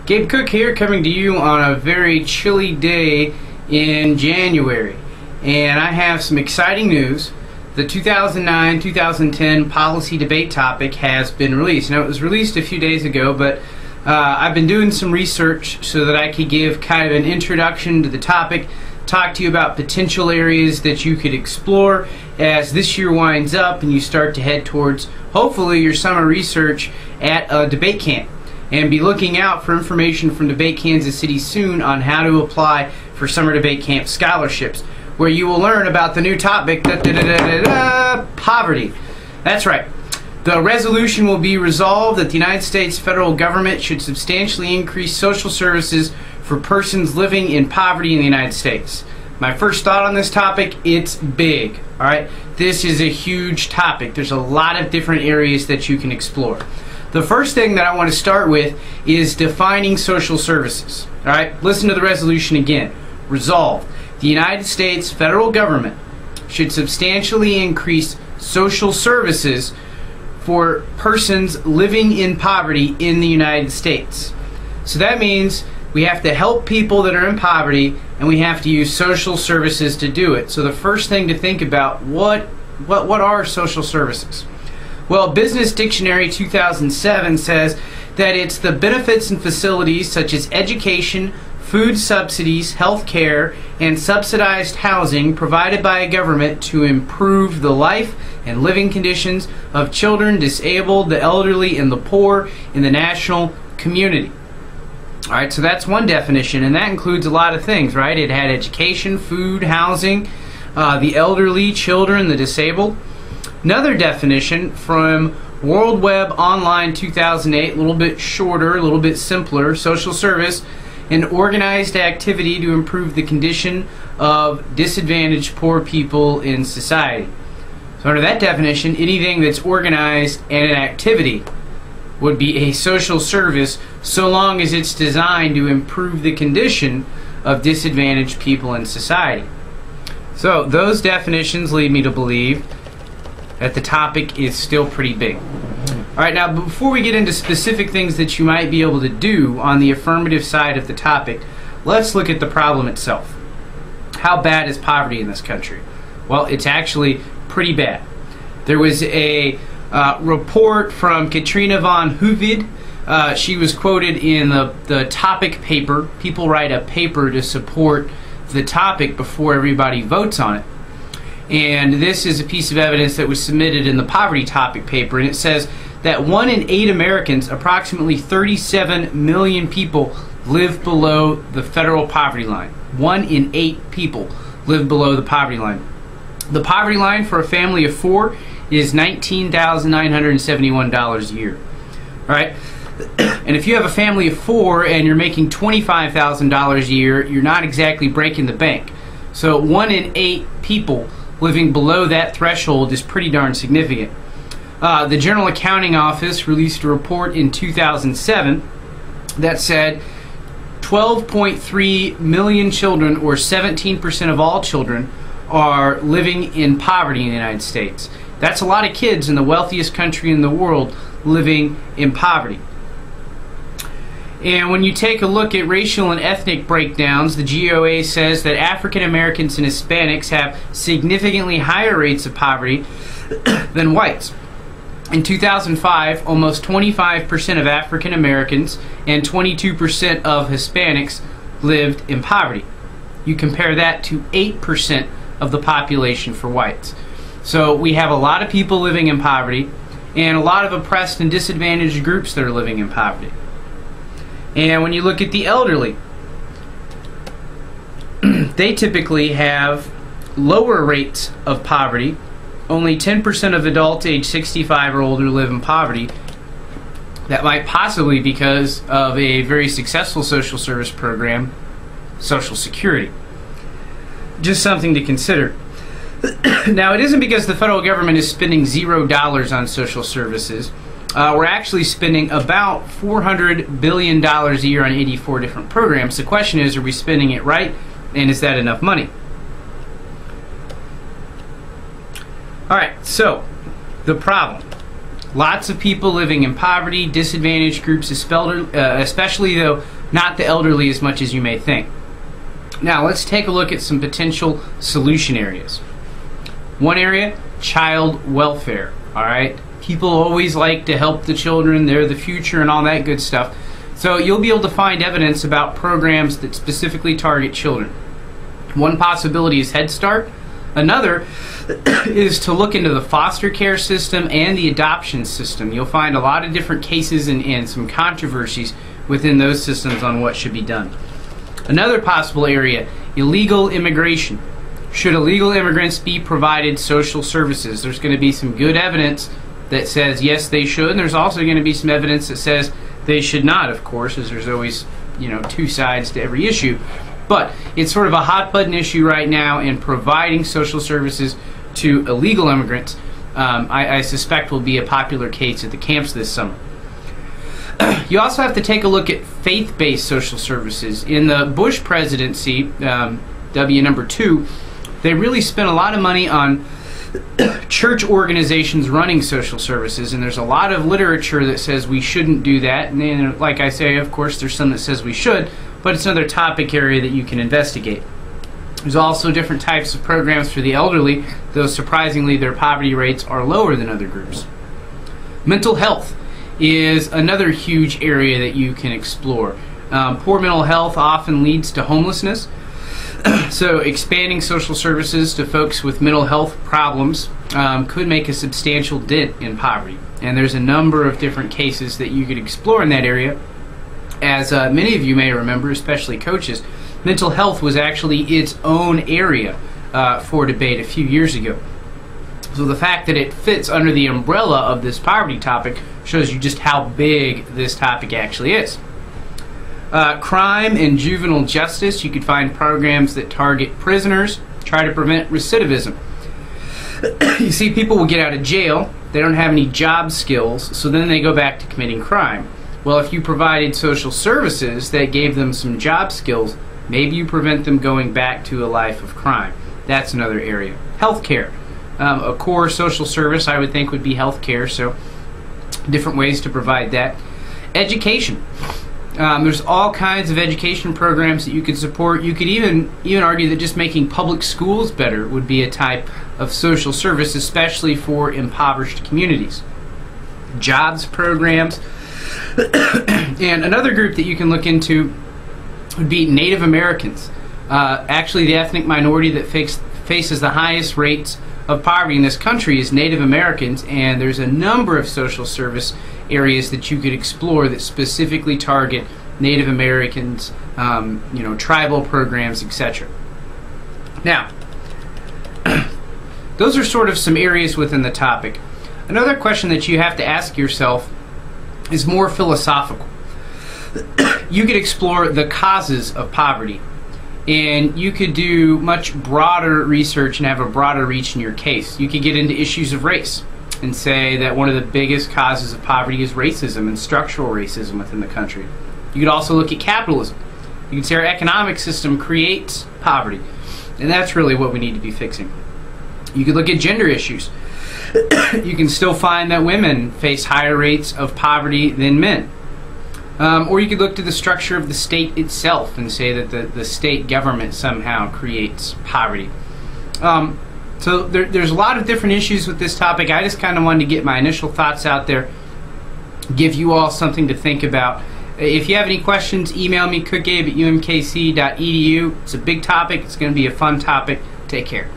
Gabe Cook here, coming to you on a very chilly day in January. And I have some exciting news. The 2009-2010 policy debate topic has been released. Now, it was released a few days ago, but I've been doing some research so that I could give kind of an introduction to the topic, talk to you about potential areas that you could explore as this year winds up and you start to head towards, hopefully, your summer research at a debate camp. And be looking out for information from Debate Kansas City soon on how to apply for summer debate camp scholarships, where you will learn about the new topic, poverty. That's right. The resolution will be resolved that the United States federal government should substantially increase social services for persons living in poverty in the United States. My first thought on this topic, it's big. All right, this is a huge topic. There's a lot of different areas that you can explore. The first thing that I want to start with is defining social services. All right, listen to the resolution again. Resolved. The United States federal government should substantially increase social services for persons living in poverty in the United States. So that means we have to help people that are in poverty, and we have to use social services to do it. So the first thing to think about, what are social services? Well, Business Dictionary 2007 says that it's the benefits and facilities such as education, food subsidies, health care, and subsidized housing provided by a government to improve the life and living conditions of children, disabled, the elderly, and the poor in the national community. Alright, so that's one definition, and that includes a lot of things, right? It had education, food, housing, the elderly, children, the disabled. Another definition from World Web Online 2008, a little bit shorter, a little bit simpler: social service, an organized activity to improve the condition of disadvantaged poor people in society. So under that definition, anything that's organized and an activity would be a social service, so long as it's designed to improve the condition of disadvantaged people in society. So those definitions lead me to believe that the topic is still pretty big. Alright, now before we get into specific things that you might be able to do on the affirmative side of the topic, let's look at the problem itself. How bad is poverty in this country? Well, it's actually pretty bad. There was a report from Katrina von Hoovid. She was quoted in the topic paper. People write a paper to support the topic before everybody votes on it. And this is a piece of evidence that was submitted in the poverty topic paper, and it says that 1 in 8 Americans, approximately 37 million people, live below the federal poverty line. 1 in 8 people live below the poverty line. The poverty line for a family of 4 is $19,971 a year. All right? And if you have a family of 4 and you're making $25,000 a year, you're not exactly breaking the bank. So 1 in 8 people living below that threshold is pretty darn significant. The General Accounting Office released a report in 2007 that said 12.3 million children, or 17% of all children, are living in poverty in the United States. That's a lot of kids in the wealthiest country in the world living in poverty. And when you take a look at racial and ethnic breakdowns, the GOA says that African Americans and Hispanics have significantly higher rates of poverty than whites. In 2005, almost 25% of African Americans and 22% of Hispanics lived in poverty. You compare that to 8% of the population for whites. So we have a lot of people living in poverty and a lot of oppressed and disadvantaged groups that are living in poverty. And when you look at the elderly, they typically have lower rates of poverty. Only 10% of adults age 65 or older live in poverty. That might possibly be because of a very successful social service program, Social Security. Just something to consider. Now, it isn't because the federal government is spending $0 on social services. We're actually spending about $400 billion a year on 84 different programs. The question is, are we spending it right, and is that enough money? Alright, so, the problem. Lots of people living in poverty, disadvantaged groups, especially though not the elderly as much as you may think. Now let's take a look at some potential solution areas. One area, child welfare. Alright, people always like to help the children, they're the future and all that good stuff. So you'll be able to find evidence about programs that specifically target children. One possibility is Head Start. Another is to look into the foster care system and the adoption system. You'll find a lot of different cases and some controversies within those systems on what should be done. Another possible area, illegal immigration. Should illegal immigrants be provided social services? There's going to be some good evidence that says yes, they should, and there's also going to be some evidence that says they should not, of course, as there's always, two sides to every issue. But it's sort of a hot button issue right now, in providing social services to illegal immigrants, I suspect will be a popular case at the camps this summer. You also have to take a look at faith-based social services. In the Bush presidency, W number 2, they really spent a lot of money on church organizations running social services, and there's a lot of literature that says we shouldn't do that. And then, like I say, of course, there's some that says we should, but it's another topic area that you can investigate. There's also different types of programs for the elderly, though surprisingly their poverty rates are lower than other groups. Mental health is another huge area that you can explore. Poor mental health often leads to homelessness. So expanding social services to folks with mental health problems could make a substantial dent in poverty. And there's a number of different cases that you could explore in that area. As many of you may remember, especially coaches, mental health was actually its own area for debate a few years ago. So the fact that it fits under the umbrella of this poverty topic shows you just how big this topic actually is. Crime and juvenile justice, you could find programs that target prisoners, try to prevent recidivism. You see, people will get out of jail, they don't have any job skills, so then they go back to committing crime. Well, if you provided social services that gave them some job skills, maybe you prevent them going back to a life of crime. That's another area. Healthcare. A core social service, I would think, would be healthcare, so different ways to provide that. Education. There's all kinds of education programs that you could support. You could even argue that just making public schools better would be a type of social service, especially for impoverished communities. Jobs programs. And another group that you can look into would be Native Americans. Actually, the ethnic minority that faces the highest rates of poverty in this country is Native Americans, and there's a number of social service areas that you could explore that specifically target Native Americans, tribal programs, etc. Now, those are sort of some areas within the topic. Another question that you have to ask yourself is more philosophical. You could explore the causes of poverty, and you could do much broader research and have a broader reach in your case. You could get into issues of race and say that one of the biggest causes of poverty is racism and structural racism within the country. You could also look at capitalism. You could say our economic system creates poverty, and that's really what we need to be fixing. You could look at gender issues. You can still find that women face higher rates of poverty than men. Or you could look to the structure of the state itself and say that the state government somehow creates poverty. So there's a lot of different issues with this topic. I just kind of wanted to get my initial thoughts out there, give you all something to think about. If you have any questions, email me, cookgabe@umkc.edu. It's a big topic. It's going to be a fun topic. Take care.